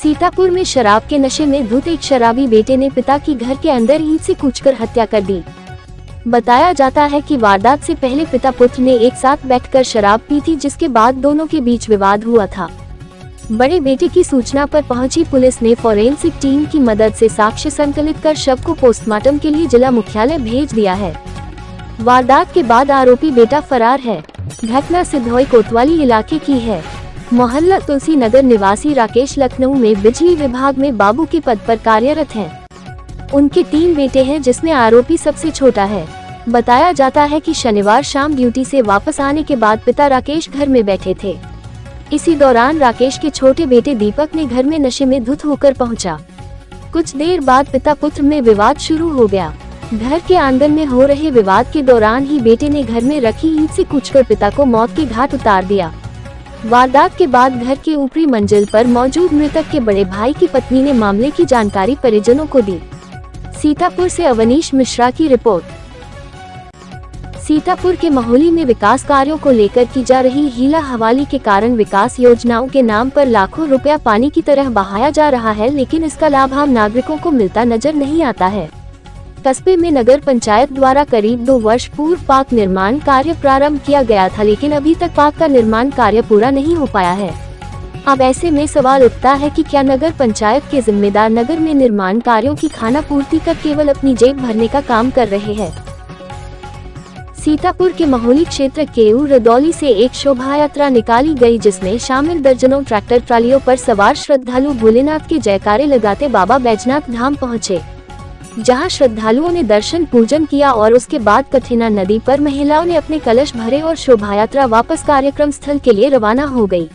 सीतापुर में शराब के नशे में धुत एक शराबी बेटे ने पिता की घर के अंदर ईंट से कूचकर हत्या कर दी। बताया जाता है कि वारदात से पहले पिता पुत्र ने एक साथ बैठकर शराब पी थी, जिसके बाद दोनों के बीच विवाद हुआ था। बड़े बेटे की सूचना पर पहुंची पुलिस ने फोरेंसिक टीम की मदद से साक्ष्य संकलित कर शव को पोस्टमार्टम के लिए जिला मुख्यालय भेज दिया है। वारदात के बाद आरोपी बेटा फरार है। घटना सिद्धोई कोतवाली इलाके की है। मोहल्ला तुलसी नगर निवासी राकेश लखनऊ में बिजली विभाग में बाबू के पद पर कार्यरत हैं। उनके 3 बेटे हैं, जिसमें आरोपी सबसे छोटा है। बताया जाता है कि शनिवार शाम ड्यूटी से वापस आने के बाद पिता राकेश घर में बैठे थे। इसी दौरान राकेश के छोटे बेटे दीपक ने घर में नशे में धुत होकर पहुंचा। कुछ देर बाद पिता पुत्र में विवाद शुरू हो गया। घर के आंगन में हो रहे विवाद के दौरान ही बेटे ने घर में रखी ईंट से कूचकर पिता को मौत के घाट उतार दिया। वारदात के बाद घर के ऊपरी मंजिल पर मौजूद मृतक के बड़े भाई की पत्नी ने मामले की जानकारी परिजनों को दी। सीतापुर से अवनीश मिश्रा की रिपोर्ट। सीतापुर के महोली में विकास कार्यों को लेकर की जा रही हीला हवाली के कारण विकास योजनाओं के नाम पर लाखों रुपया पानी की तरह बहाया जा रहा है, लेकिन इसका लाभ आम नागरिकों को मिलता नजर नहीं आता है। कस्बे में नगर पंचायत द्वारा करीब 2 वर्ष पूर्व पार्क निर्माण कार्य प्रारंभ किया गया था, लेकिन अभी तक पार्क का निर्माण कार्य पूरा नहीं हो पाया है। अब ऐसे में सवाल उठता है कि क्या नगर पंचायत के जिम्मेदार नगर में निर्माण कार्यों की खाना पूर्ति कर केवल अपनी जेब भरने का काम कर रहे हैं। सीतापुर के महोली क्षेत्र के रदौली से एक शोभा यात्रा निकाली गई, जिसमें शामिल दर्जनों ट्रैक्टर ट्रालियों पर सवार श्रद्धालु भोलेनाथ के जयकारे लगाते बाबा बैजनाथ धाम पहुँचे, जहां श्रद्धालुओं ने दर्शन पूजन किया और उसके बाद कठिना नदी पर महिलाओं ने अपने कलश भरे और शोभायात्रा वापस कार्यक्रम स्थल के लिए रवाना हो गई।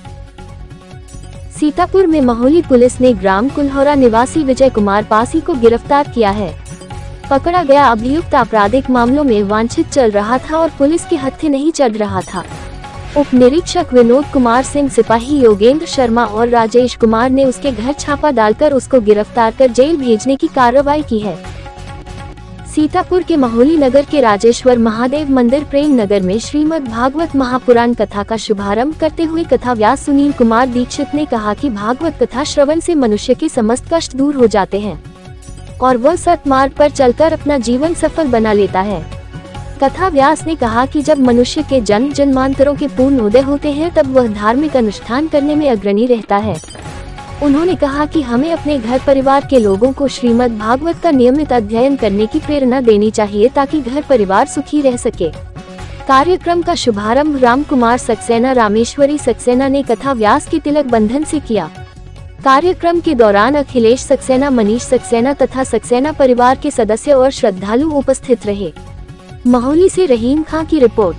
सीतापुर में महोली पुलिस ने ग्राम कुल्होरा निवासी विजय कुमार पासी को गिरफ्तार किया है। पकड़ा गया अभियुक्त आपराधिक मामलों में वांछित चल रहा था और पुलिस के हत्थे नहीं चढ़ रहा था। उप निरीक्षक विनोद कुमार सिंह, सिपाही योगेंद्र शर्मा और राजेश कुमार ने उसके घर छापा डालकर उसको गिरफ्तार कर जेल भेजने की कार्रवाई की है। सीतापुर के महोली नगर के राजेश्वर महादेव मंदिर प्रेम नगर में श्रीमद् भागवत महापुराण कथा का शुभारंभ करते हुए कथा व्यास सुनील कुमार दीक्षित ने कहा कि भागवत कथा श्रवण से मनुष्य के समस्त कष्ट दूर हो जाते हैं और वह सतमार्ग पर चलकर अपना जीवन सफल बना लेता है। कथा व्यास ने कहा कि जब मनुष्य के जन्म जन्मांतरों के पूर्ण उदय होते हैं, तब वह धार्मिक अनुष्ठान करने में अग्रणी रहता है। उन्होंने कहा कि हमें अपने घर परिवार के लोगों को श्रीमद् भागवत का नियमित अध्ययन करने की प्रेरणा देनी चाहिए, ताकि घर परिवार सुखी रह सके। कार्यक्रम का शुभारंभ राम कुमार सक्सेना रामेश्वरी सक्सेना ने कथा व्यास के तिलक बंधन से किया। कार्यक्रम के दौरान अखिलेश सक्सेना, मनीष सक्सेना तथा सक्सेना परिवार के सदस्य और श्रद्धालु उपस्थित रहे। महोली से रहीम खां की रिपोर्ट।